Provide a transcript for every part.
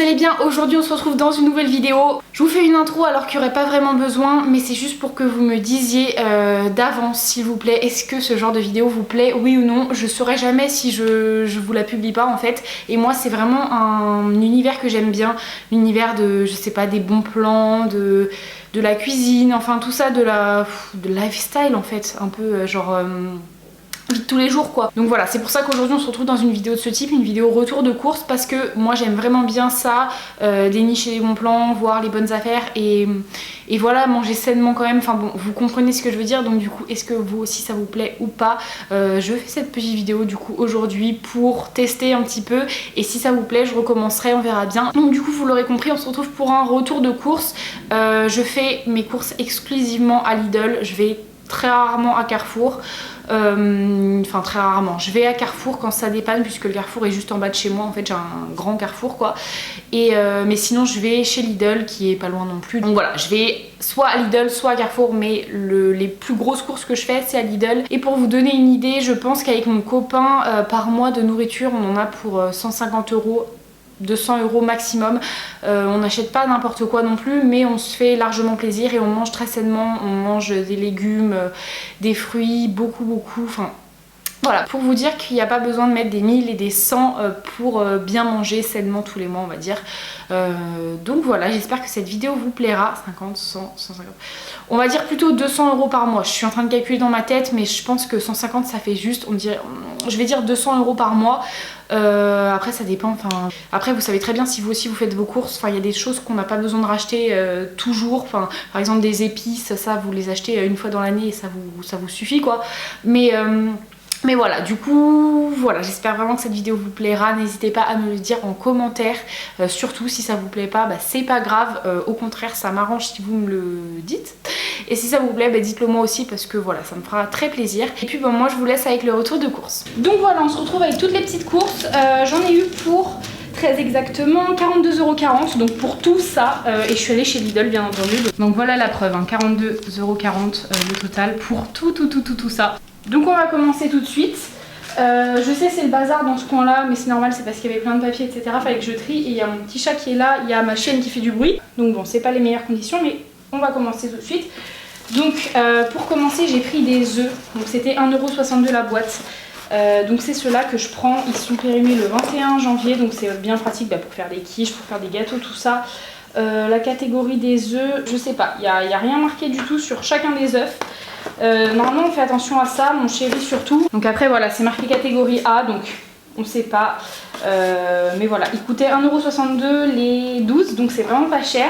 vous allez bien? Aujourd'hui on se retrouve dans une nouvelle vidéo. Je vous fais une intro alors qu'il n'y aurait pas vraiment besoin, mais c'est juste pour que vous me disiez d'avance s'il vous plaît, est-ce que ce genre de vidéo vous plaît, oui ou non. Je saurais jamais si je vous la publie pas en fait, et moi c'est vraiment un univers que j'aime bien, l'univers de, je sais pas, des bons plans, de la cuisine, enfin tout ça, de lifestyle en fait, un peu genre... de tous les jours quoi. Donc voilà, c'est pour ça qu'aujourd'hui on se retrouve dans une vidéo de ce type, une vidéo retour de course, parce que moi j'aime vraiment bien ça, dénicher les bons plans, voir les bonnes affaires et voilà, manger sainement quand même. Enfin bon, vous comprenez ce que je veux dire. Donc du coup, est-ce que vous aussi ça vous plaît ou pas? Je fais cette petite vidéo du coup aujourd'hui pour tester un petit peu, et si ça vous plaît je recommencerai, on verra bien. Donc du coup vous l'aurez compris, on se retrouve pour un retour de course. Je fais mes courses exclusivement à Lidl, je vais très rarement à Carrefour. Enfin très rarement, je vais à Carrefour quand ça dépanne, puisque le Carrefour est juste en bas de chez moi, en fait j'ai un grand Carrefour quoi, et mais sinon je vais chez Lidl qui est pas loin non plus. Donc voilà, je vais soit à Lidl soit à Carrefour, mais les plus grosses courses que je fais c'est à Lidl. Et pour vous donner une idée, je pense qu'avec mon copain par mois de nourriture on en a pour 150 €, 200 € maximum. On n'achète pas n'importe quoi non plus, mais on se fait largement plaisir et on mange très sainement. On mange des légumes, des fruits, beaucoup, enfin voilà, pour vous dire qu'il n'y a pas besoin de mettre des 1000 et des 100 pour bien manger sainement tous les mois on va dire. Donc voilà, j'espère que cette vidéo vous plaira. 50, 100, 150, on va dire plutôt 200 € par mois. Je suis en train de calculer dans ma tête, mais je pense que 150 ça fait juste, on dirait, je vais dire 200 € par mois. Après ça dépend, enfin après vous savez très bien si vous aussi vous faites vos courses, enfin il y a des choses qu'on n'a pas besoin de racheter toujours, enfin par exemple des épices, ça vous les achetez une fois dans l'année et ça vous suffit quoi. Mais voilà, du coup, voilà, j'espère vraiment que cette vidéo vous plaira. N'hésitez pas à me le dire en commentaire. Surtout si ça vous plaît pas, bah, c'est pas grave. Au contraire, ça m'arrange si vous me le dites. Et si ça vous plaît, bah, dites-le moi aussi, parce que voilà, ça me fera très plaisir. Et puis bah, moi je vous laisse avec le retour de course. Donc voilà, on se retrouve avec toutes les petites courses. J'en ai eu pour... très exactement 42,40 € donc pour tout ça, et je suis allée chez Lidl bien entendu. Donc voilà la preuve, hein, 42,40 € le total pour tout ça. Donc on va commencer tout de suite. Je sais c'est le bazar dans ce coin là, mais c'est normal, c'est parce qu'il y avait plein de papiers etc, fallait que je trie, et il y a mon petit chat qui est là, il y a ma chienne qui fait du bruit, donc bon c'est pas les meilleures conditions, mais on va commencer tout de suite. Donc pour commencer j'ai pris des œufs, donc c'était 1,62 € la boîte. Donc c'est ceux-là que je prends, ils sont périmés le 21 janvier, donc c'est bien pratique pour faire des quiches, pour faire des gâteaux, tout ça. La catégorie des œufs, je sais pas, il n'y a rien marqué du tout sur chacun des œufs. Normalement on fait attention à ça, mon chéri surtout. Donc après voilà, c'est marqué catégorie A, donc on sait pas. Mais voilà, ils coûtaient 1,62 € les 12, donc c'est vraiment pas cher.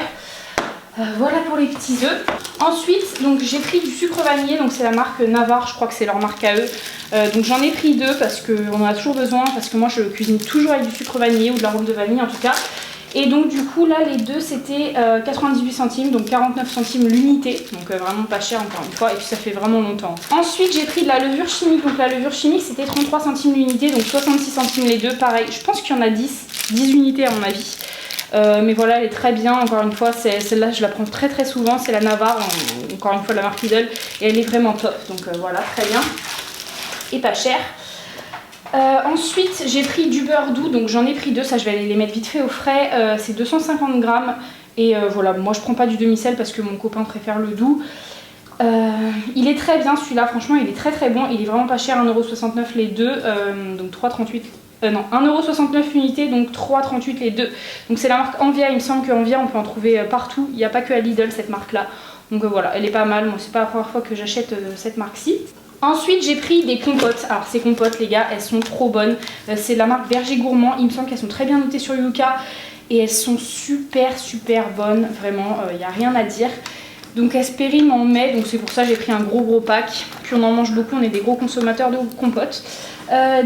Voilà pour les petits œufs. Ensuite donc j'ai pris du sucre vanillé, donc c'est la marque Navarre, je crois que c'est leur marque à eux. Donc j'en ai pris 2 parce qu'on en a toujours besoin, parce que moi je cuisine toujours avec du sucre vanillé ou de l'arôme de vanille en tout cas. Et donc du coup là les deux c'était 98 centimes, donc 49 centimes l'unité, donc vraiment pas cher encore une fois, et puis ça fait vraiment longtemps. Ensuite j'ai pris de la levure chimique, donc la levure chimique c'était 33 centimes l'unité, donc 66 centimes les deux, pareil, je pense qu'il y en a 10 unités à mon avis. Mais voilà, elle est très bien, encore une fois, celle-là je la prends très souvent, c'est la Navarre, encore une fois la marque Lidl, et elle est vraiment top, donc voilà, très bien, et pas cher. Ensuite j'ai pris du beurre doux, donc j'en ai pris 2, ça je vais aller les mettre vite fait au frais, c'est 250 grammes, et voilà, moi je prends pas du demi-sel parce que mon copain préfère le doux. Il est très bien celui-là, franchement il est très bon, il est vraiment pas cher, 1,69 € les deux, donc 3,38 €. Non, 1,69 € l'unité, donc 3,38 € les deux. Donc c'est la marque Envia, il me semble que Envia on peut en trouver partout, il n'y a pas que à Lidl cette marque là. Donc voilà, elle est pas mal, moi c'est pas la première fois que j'achète cette marque-ci. Ensuite j'ai pris des compotes, alors ces compotes les gars elles sont trop bonnes, c'est de la marque Berger Gourmand, il me semble qu'elles sont très bien notées sur Yuka, et elles sont super bonnes, vraiment, il n'y a rien à dire. Donc elles se périment en mai, donc c'est pour ça j'ai pris un gros pack, puis on en mange beaucoup, on est des gros consommateurs de compotes.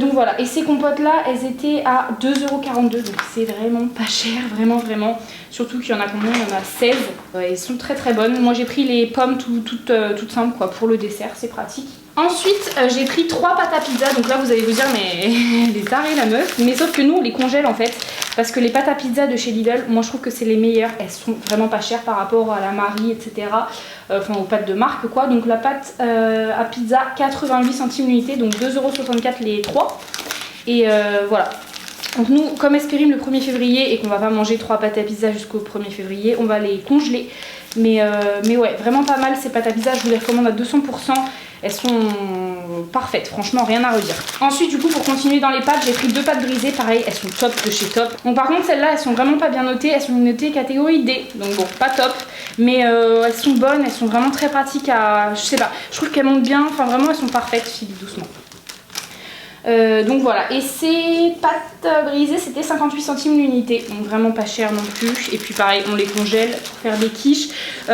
Donc voilà, et ces compotes là elles étaient à 2,42 €, donc c'est vraiment pas cher, vraiment, surtout qu'il y en a combien, il y en a 16, elles sont très bonnes. Moi j'ai pris les pommes toutes simples quoi, pour le dessert, c'est pratique. Ensuite j'ai pris 3 pâtes à pizza, donc là vous allez vous dire mais elle est tarée la meuf, mais sauf que nous on les congèle en fait, parce que les pâtes à pizza de chez Lidl, moi je trouve que c'est les meilleures, elles sont vraiment pas chères par rapport à la Marie etc, enfin aux pâtes de marque quoi. Donc la pâte à pizza 88 centimes l'unité, donc 2,64 € les 3, et voilà. Donc nous, comme Espérim le 1er février et qu'on va pas manger 3 pâtes à pizza jusqu'au 1er février, on va les congeler. Mais ouais, vraiment pas mal ces pâtes à pizza, je vous les recommande à 200%. Elles sont parfaites, franchement rien à redire. Ensuite du coup pour continuer dans les pâtes, j'ai pris 2 pâtes brisées, pareil elles sont top de chez Top. Bon par contre celles-là elles sont vraiment pas bien notées, elles sont notées catégorie D, donc bon pas top. Mais elles sont bonnes, elles sont vraiment très pratiques à... je sais pas, je trouve qu'elles montent bien, enfin vraiment elles sont parfaites, file doucement. Donc voilà, et ces pâtes brisées c'était 58 centimes l'unité, donc vraiment pas cher non plus. Et puis pareil on les congèle pour faire des quiches.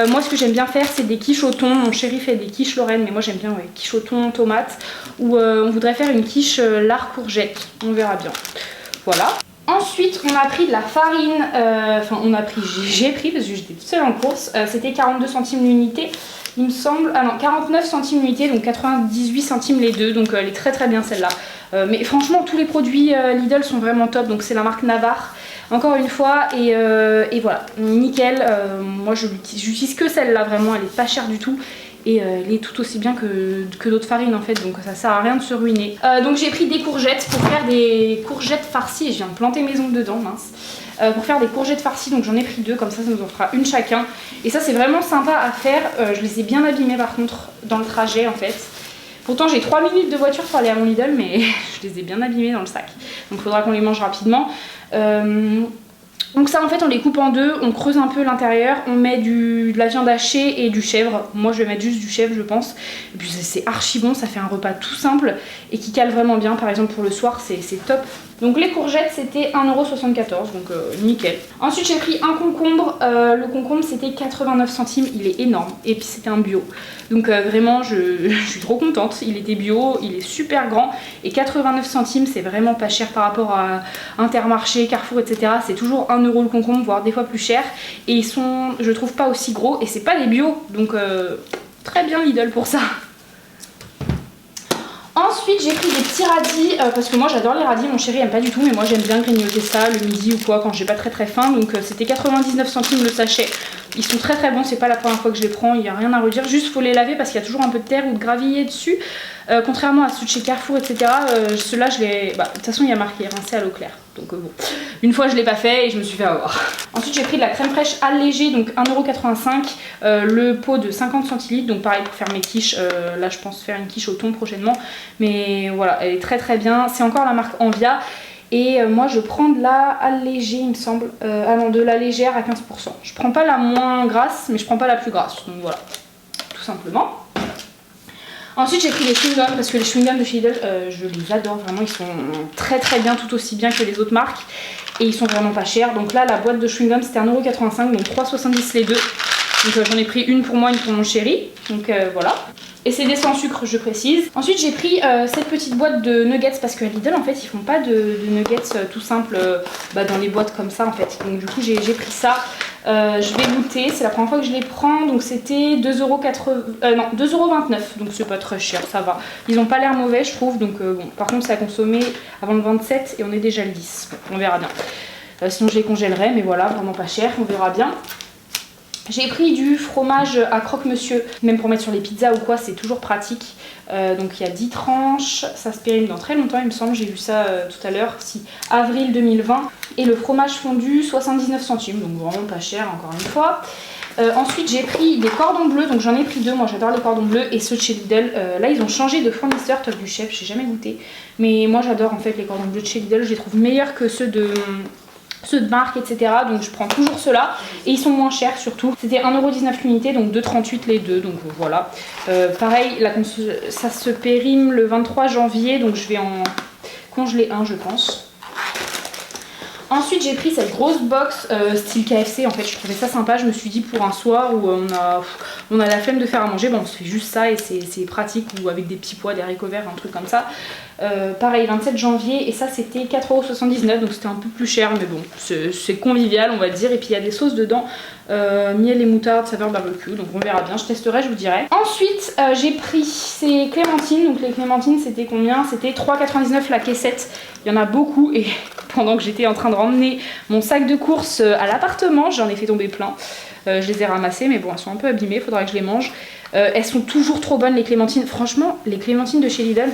Moi ce que j'aime bien faire c'est des quiches au thon. Mon chéri fait des quiches Lorraine, mais moi j'aime bien quiches au thon, tomates. Ou on voudrait faire une quiche lard courgette, on verra bien. Voilà. Ensuite on a pris de la farine, j'ai pris parce que j'étais toute seule en course, c'était 42 centimes l'unité. Il me semble, ah non 49 centimes l'unité, donc 98 centimes les deux, donc elle est très bien celle-là. Mais franchement tous les produits Lidl sont vraiment top, donc c'est la marque Navarre encore une fois et voilà, nickel. Moi j'utilise que celle-là vraiment, elle est pas chère du tout. Et elle est tout aussi bien que d'autres farines en fait, donc ça sert à rien de se ruiner. Donc j'ai pris des courgettes pour faire des courgettes farcies, et je viens de planter mes ongles dedans, mince. Pour faire des courgettes farcies, donc j'en ai pris 2, comme ça nous en fera une chacun. Et ça c'est vraiment sympa à faire, je les ai bien abîmées par contre dans le trajet en fait. Pourtant j'ai 3 minutes de voiture pour aller à mon Lidl, mais je les ai bien abîmées dans le sac. Donc il faudra qu'on les mange rapidement. Donc ça en fait on les coupe en deux, on creuse un peu l'intérieur, on met de la viande hachée et du chèvre. Moi je vais mettre juste du chèvre je pense. Et puis c'est archi bon, ça fait un repas tout simple et qui cale vraiment bien. Par exemple pour le soir c'est top. Donc les courgettes c'était 1,74 €, donc nickel. Ensuite j'ai pris un concombre, le concombre c'était 89 centimes, il est énorme. Et puis c'était un bio. Donc vraiment je suis trop contente, il était bio, il est super grand. Et 89 centimes c'est vraiment pas cher par rapport à Intermarché, Carrefour etc. C'est toujours 1 € le concombre, voire des fois plus cher. Et ils sont, je trouve, pas aussi gros et c'est pas des bio. Donc très bien Lidl pour ça. Ensuite j'ai pris des petits radis parce que moi j'adore les radis, mon chéri aime pas du tout mais moi j'aime bien grignoter ça le midi ou quoi quand j'ai pas très faim. Donc c'était 99 centimes le sachet. Ils sont très bons, c'est pas la première fois que je les prends, il n'y a rien à redire, juste faut les laver parce qu'il y a toujours un peu de terre ou de gravier dessus. Contrairement à ceux de chez Carrefour etc, ceux-là je les... de toute façon il y a marqué rincé à l'eau claire. Donc bon, une fois je l'ai pas fait et je me suis fait avoir. Ensuite j'ai pris de la crème fraîche allégée, donc 1,85 €, le pot de 50 centilitres, donc pareil pour faire mes quiches. Là je pense faire une quiche au thon prochainement. Mais voilà, elle est très bien, c'est encore la marque Envia. Et moi je prends de la allégée il me semble, ah non de la légère à 15%. Je prends pas la moins grasse mais je prends pas la plus grasse, donc voilà, tout simplement. Ensuite j'ai pris les chewing-gums parce que les chewing-gums de chez Lidl je les adore vraiment, ils sont très bien, tout aussi bien que les autres marques. Et ils sont vraiment pas chers, donc là la boîte de chewing-gum c'était 1,85 €, donc 3,70 les deux. Donc j'en ai pris une pour moi, une pour mon chéri, donc voilà. Et c'est des sans sucre je précise. Ensuite j'ai pris cette petite boîte de nuggets parce qu'à Lidl en fait ils font pas de nuggets tout simple dans les boîtes comme ça en fait. Donc du coup j'ai pris ça. Je vais goûter, c'est la première fois que je les prends, donc c'était 2,29 €, donc c'est pas très cher, ça va. Ils ont pas l'air mauvais je trouve, donc bon. Par contre c'est à consommer avant le 27 et on est déjà le 10, bon, on verra bien. Sinon je les congèlerai, mais voilà, vraiment pas cher, on verra bien. J'ai pris du fromage à croque-monsieur, même pour mettre sur les pizzas ou quoi, c'est toujours pratique. Donc il y a 10 tranches, ça se périme dans très longtemps il me semble, j'ai vu ça tout à l'heure, si avril 2020. Et le fromage fondu 79 centimes, donc vraiment pas cher encore une fois. Ensuite j'ai pris des cordons bleus, donc j'en ai pris 2, moi j'adore les cordons bleus et ceux de chez Lidl. Là ils ont changé de fournisseur, Top du Chef, j'ai jamais goûté. Mais moi j'adore en fait les cordons bleus de chez Lidl, je les trouve meilleurs que ceux de marque etc, donc je prends toujours ceux-là et ils sont moins chers surtout. C'était 1,19 € l'unité, donc 2,38 les deux, donc voilà. Pareil ça se périme le 23 janvier, donc je vais en congeler un je pense. Ensuite j'ai pris cette grosse box style KFC, en fait je trouvais ça sympa, je me suis dit pour un soir où on a la flemme de faire à manger, bon on se fait juste ça et c'est pratique, ou avec des petits pois, des haricots verts, un truc comme ça. Pareil 27 janvier et ça c'était 4,79 €, donc c'était un peu plus cher mais bon c'est convivial on va dire. Et puis il y a des sauces dedans, miel et moutarde saveur barbecue, donc on verra bien, je testerai, je vous dirai. Ensuite j'ai pris ces clémentines, donc les clémentines c'était combien? C'était 3,99 € la caissette, il y en a beaucoup et pendant que j'étais en train de ramener mon sac de courses à l'appartement j'en ai fait tomber plein. Je les ai ramassées mais bon elles sont un peu abîmées, il faudra que je les mange. Elles sont toujours trop bonnes les clémentines, franchement les clémentines de chez Lidl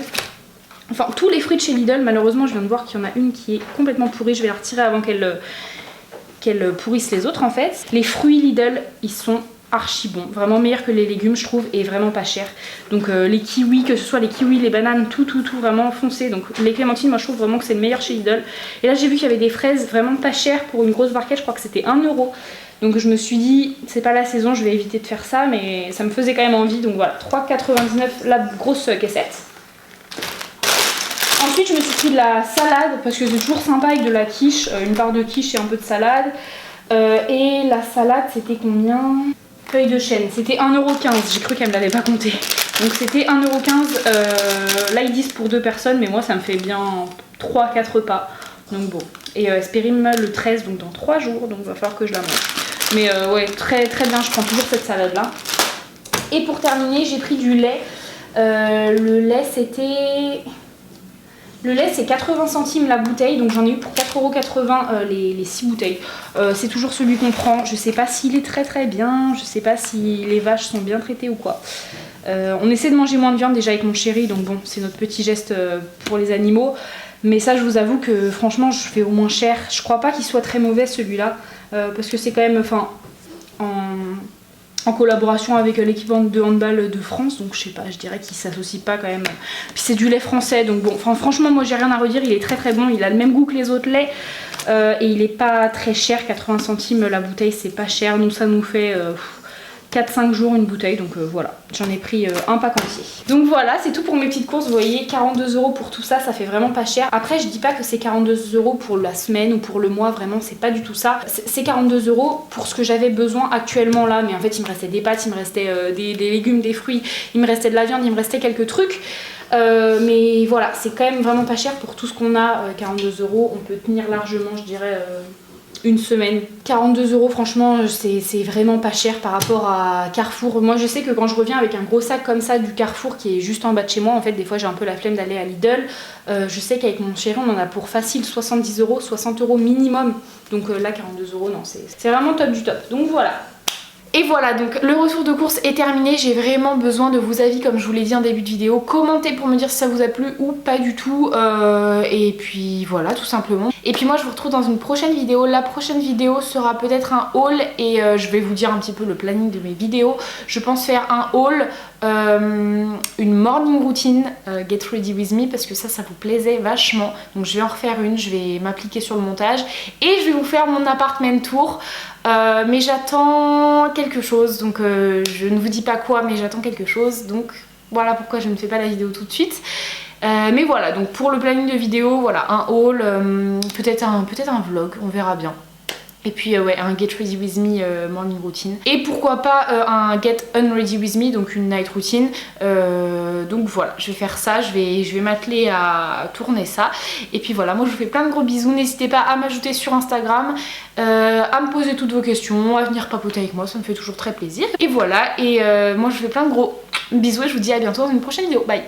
Enfin, tous les fruits de chez Lidl, malheureusement, je viens de voir qu'il y en a une qui est complètement pourrie. Je vais la retirer avant qu'elle pourrisse les autres en fait. Les fruits Lidl, ils sont archi bons, vraiment meilleurs que les légumes je trouve et vraiment pas cher. Donc les kiwis, que ce soit les kiwis, les bananes, tout vraiment foncé. Donc les clémentines, moi je trouve vraiment que c'est le meilleur chez Lidl. Et là j'ai vu qu'il y avait des fraises vraiment pas chères pour une grosse barquette, je crois que c'était 1 euro. Donc je me suis dit, c'est pas la saison, je vais éviter de faire ça, mais ça me faisait quand même envie. Donc voilà, 3,99 la grosse caissette. Ensuite je me suis pris de la salade parce que c'est toujours sympa avec de la quiche, une part de quiche et un peu de salade. Et la salade c'était combien? Feuille de chêne, c'était 1,15 €, j'ai cru qu'elle me l'avait pas compté. Donc c'était 1,15 €, là ils disent pour 2 personnes, mais moi ça me fait bien 3-4 repas. Donc bon, et Espérim le 13, donc dans 3 jours, donc il va falloir que je la mange. Mais ouais, très bien, je prends toujours cette salade là. Et pour terminer, j'ai pris du lait. Le lait c'était... Le lait c'est 80 centimes la bouteille, donc j'en ai eu pour 4,80 € les 6 bouteilles. C'est toujours celui qu'on prend, je sais pas s'il est très bien, je sais pas si les vaches sont bien traitées ou quoi. On essaie de manger moins de viande déjà avec mon chéri, donc bon, c'est notre petit geste pour les animaux. Mais ça je vous avoue que franchement je fais au moins cher. Je crois pas qu'il soit très mauvais celui-là, parce que c'est quand même, enfin, en collaboration avec l'équipement de handball de France, donc je sais pas, je dirais qu'il s'associe pas quand même. Puis c'est du lait français, donc bon, franchement moi j'ai rien à redire, il est très bon, il a le même goût que les autres laits et il est pas très cher, 80 centimes la bouteille, c'est pas cher, donc ça nous fait 4-5 jours une bouteille, donc voilà, j'en ai pris un pack entier. Donc voilà, c'est tout pour mes petites courses, vous voyez, 42 € pour tout ça, ça fait vraiment pas cher. Après je dis pas que c'est 42 € pour la semaine ou pour le mois, vraiment c'est pas du tout ça. C'est 42 € pour ce que j'avais besoin actuellement là, mais en fait il me restait des pâtes, il me restait des légumes, des fruits, il me restait de la viande, il me restait quelques trucs. Mais voilà, c'est quand même vraiment pas cher pour tout ce qu'on a, 42 €, on peut tenir largement je dirais... une semaine. 42 € franchement c'est vraiment pas cher par rapport à Carrefour. Moi je sais que quand je reviens avec un gros sac comme ça du Carrefour qui est juste en bas de chez moi, en fait des fois j'ai un peu la flemme d'aller à Lidl. Je sais qu'avec mon chéri on en a pour facile 70 €, 60 € minimum. Donc là 42 € non, c'est vraiment top du top. Donc voilà. Et voilà, donc le retour de course est terminé, j'ai vraiment besoin de vos avis comme je vous l'ai dit en début de vidéo. Commentez pour me dire si ça vous a plu ou pas du tout, et puis voilà tout simplement. Et puis moi je vous retrouve dans une prochaine vidéo. La prochaine vidéo sera peut-être un haul et je vais vous dire un petit peu le planning de mes vidéos. Je pense faire un haul, une morning routine, get ready with me, parce que ça vous plaisait vachement. Donc je vais en refaire une, je vais m'appliquer sur le montage et je vais vous faire mon appartement tour. Mais j'attends quelque chose, donc je ne vous dis pas quoi, mais j'attends quelque chose, donc voilà pourquoi je ne fais pas la vidéo tout de suite. Mais voilà, donc pour le planning de vidéo, voilà, un haul, peut-être un vlog, on verra bien. Et puis ouais, un get ready with me morning routine. Et pourquoi pas un get unready with me, donc une night routine. Donc voilà, je vais faire ça, je vais m'atteler à tourner ça. Et puis voilà, moi je vous fais plein de gros bisous. N'hésitez pas à m'ajouter sur Instagram, à me poser toutes vos questions, à venir papoter avec moi, ça me fait toujours très plaisir. Et voilà, et moi je vous fais plein de gros bisous et je vous dis à bientôt dans une prochaine vidéo. Bye!